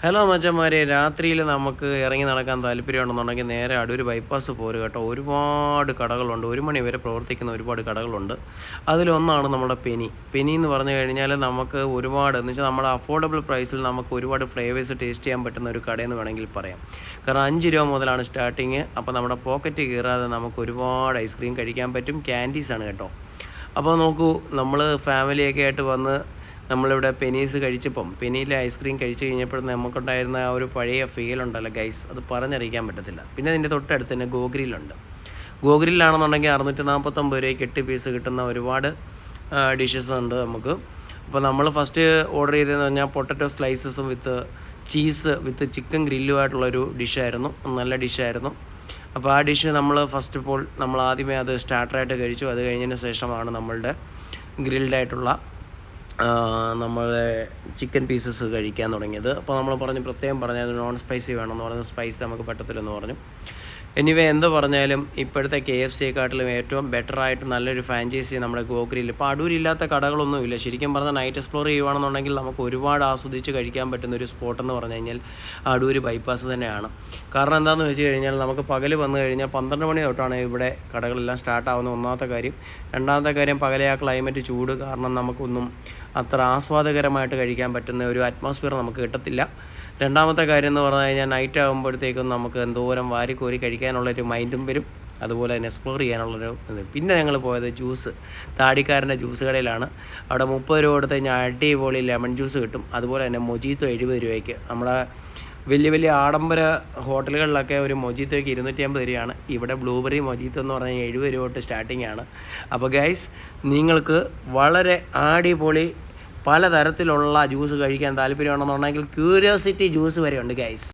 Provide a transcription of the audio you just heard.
Hello മച്ചന്മാരെ, രാത്രിയിൽ നമുക്ക് ഇറങ്ങി നടക്കാൻ താല്പര്യമുണ്ടെന്നുണ്ടെങ്കിൽ നേരെ അടൂർ ബൈപ്പാസ് പോരുക കേട്ടോ. ഒരുപാട് കടകളുണ്ട്, 1 മണി വരെ പ്രവർത്തിക്കുന്ന ഒരുപാട് കടകളുണ്ട്. അതിലൊന്നാണ് നമ്മുടെ പെനി എന്ന് പറഞ്ഞു കഴിഞ്ഞാൽ നമുക്ക് ഒരുപാട് എന്ന് വെച്ചാൽ നമ്മുടെ അഫോർഡബിൾ പ്രൈസിൽ നമുക്ക് ഒരുപാട് ഫ്ലേവേഴ്സ് ടേസ്റ്റ് ചെയ്യാൻ പറ്റുന്ന ഒരു കടയെന്ന് വേണമെങ്കിൽ പറയാം. കാരണം 5 രൂപ മുതലാണ് സ്റ്റാർട്ടിങ്. അപ്പോൾ നമ്മുടെ പോക്കറ്റ് കീറാതെ നമുക്ക് ഒരുപാട് ഐസ്ക്രീം കഴിക്കാൻ പറ്റും. ക്യാൻഡീസാണ് കേട്ടോ. അപ്പോൾ നോക്കൂ, നമ്മൾ ഫാമിലിയൊക്കെ ആയിട്ട് വന്ന് നമ്മളിവിടെ പെനീസ് കഴിച്ചപ്പം പെനിയിലെ ഐസ്ക്രീം കഴിച്ച് കഴിഞ്ഞപ്പോൾ നമുക്കുണ്ടായിരുന്ന ആ ഒരു പഴയ ഫീലുണ്ടല്ലോ ഗൈസ്, അത് പറഞ്ഞറിയിക്കാൻ പറ്റത്തില്ല. പിന്നെ അതിൻ്റെ തൊട്ടടുത്ത് തന്നെ ഗോഗ്രില്ലുണ്ട്. ഗോഗ്രില്ലാണെന്നുണ്ടെങ്കിൽ 649 രൂപയ്ക്ക് 8 പീസ് കിട്ടുന്ന ഒരുപാട് ഡിഷസ് ഉണ്ട് നമുക്ക്. അപ്പോൾ നമ്മൾ ഫസ്റ്റ് ഓർഡർ ചെയ്തതെന്ന് പറഞ്ഞാൽ പൊട്ടറ്റോ സ്ലൈസസും വിത്ത് ചീസ് വിത്ത് ചിക്കൻ ഗ്രില്ലുമായിട്ടുള്ളൊരു ഡിഷായിരുന്നു. നല്ല ഡിഷായിരുന്നു. അപ്പോൾ ആ ഡിഷ് നമ്മൾ ഫസ്റ്റ് ഓഫ് ഓൾ നമ്മൾ ആദ്യമേ അത് സ്റ്റാർട്ടറായിട്ട് കഴിച്ചു. അത് കഴിഞ്ഞതിന് ശേഷമാണ് നമ്മളുടെ ഗ്രിൽഡായിട്ടുള്ള നമ്മളെ ചിക്കൻ പീസസ് കഴിക്കാൻ തുടങ്ങിയത്. അപ്പോൾ നമ്മൾ പ്രത്യേകം പറഞ്ഞത് നോൺ സ്പൈസി വേണമെന്ന് പറഞ്ഞു. സ്പൈസി നമുക്ക് പറ്റത്തില്ലെന്ന് പറഞ്ഞു. എനിവേ എന്ത് പറഞ്ഞാലും ഇപ്പോഴത്തെ KFCയെക്കാട്ടിലും ഏറ്റവും ബെറ്ററായിട്ട് നല്ലൊരു ഫ്രാഞ്ചൈസി നമ്മുടെ ഗോഗ്രിൽ. ഇപ്പോൾ അടൂരില്ലാത്ത കടകളൊന്നുമില്ല. ശരിക്കും പറഞ്ഞാൽ നൈറ്റ് എക്സ്പ്ലോർ ചെയ്യുകയാണെന്നുണ്ടെങ്കിൽ നമുക്ക് ഒരുപാട് ആസ്വദിച്ച് കഴിക്കാൻ പറ്റുന്ന ഒരു സ്പോട്ടെന്ന് പറഞ്ഞു കഴിഞ്ഞാൽ അടൂർ ബൈപ്പാസ് തന്നെയാണ്. കാരണം എന്താണെന്ന് വെച്ച് കഴിഞ്ഞാൽ നമുക്ക് പകൽ വന്നു കഴിഞ്ഞാൽ 12 മണി തൊട്ടാണ് ഇവിടെ കടകളെല്ലാം സ്റ്റാർട്ടാവുന്നത്, ഒന്നാമത്തെ കാര്യം. രണ്ടാമത്തെ കാര്യം, പകലെ ആ ക്ലൈമറ്റ് ചൂട് കാരണം നമുക്കൊന്നും അത്ര ആസ്വാദകരമായിട്ട് കഴിക്കാൻ പറ്റുന്ന ഒരു അറ്റ്മോസ്ഫിയർ നമുക്ക് കിട്ടത്തില്ല. രണ്ടാമത്തെ കാര്യം എന്ന് പറഞ്ഞു കഴിഞ്ഞാൽ നൈറ്റ് ആകുമ്പോഴത്തേക്കും നമുക്ക് എന്തോരം വാരിക്കോരി കഴിക്കാനുള്ളൊരു മൈൻഡും വരും, അതുപോലെ തന്നെ എക്സ്പ്ലോർ ചെയ്യാനുള്ളൊരു ഇത്. പിന്നെ ഞങ്ങൾ പോയത് താടിക്കാരൻ്റെ ജ്യൂസ് കടയിലാണ്. അവിടെ 30 രൂപ കൊടുത്ത് കഴിഞ്ഞാൽ അടിപൊളി ലെമൺ ജ്യൂസ് കിട്ടും. അതുപോലെ തന്നെ മൊജീത്തോ 70 രൂപയ്ക്ക്. നമ്മുടെ വലിയ ആഡംബര ഹോട്ടലുകളിലൊക്കെ ഒരു മൊജീത്തോയ്ക്ക് 250 രൂപയാണ്. ഇവിടെ ബ്ലൂബെറി മൊജീത്തോ എന്ന് പറഞ്ഞാൽ 70 രൂപ തൊട്ട് സ്റ്റാർട്ടിംഗ് ആണ്. അപ്പോൾ ഗൈസ്, നിങ്ങൾക്ക് വളരെ അടിപൊളി പലതരത്തിലുള്ള ജ്യൂസ് കഴിക്കാൻ താല്പര്യമുണ്ടെന്നുണ്ടെങ്കിൽ ക്യൂരിയോസിറ്റി ജ്യൂസ് വരെ ഉണ്ട് ഗൈസ്.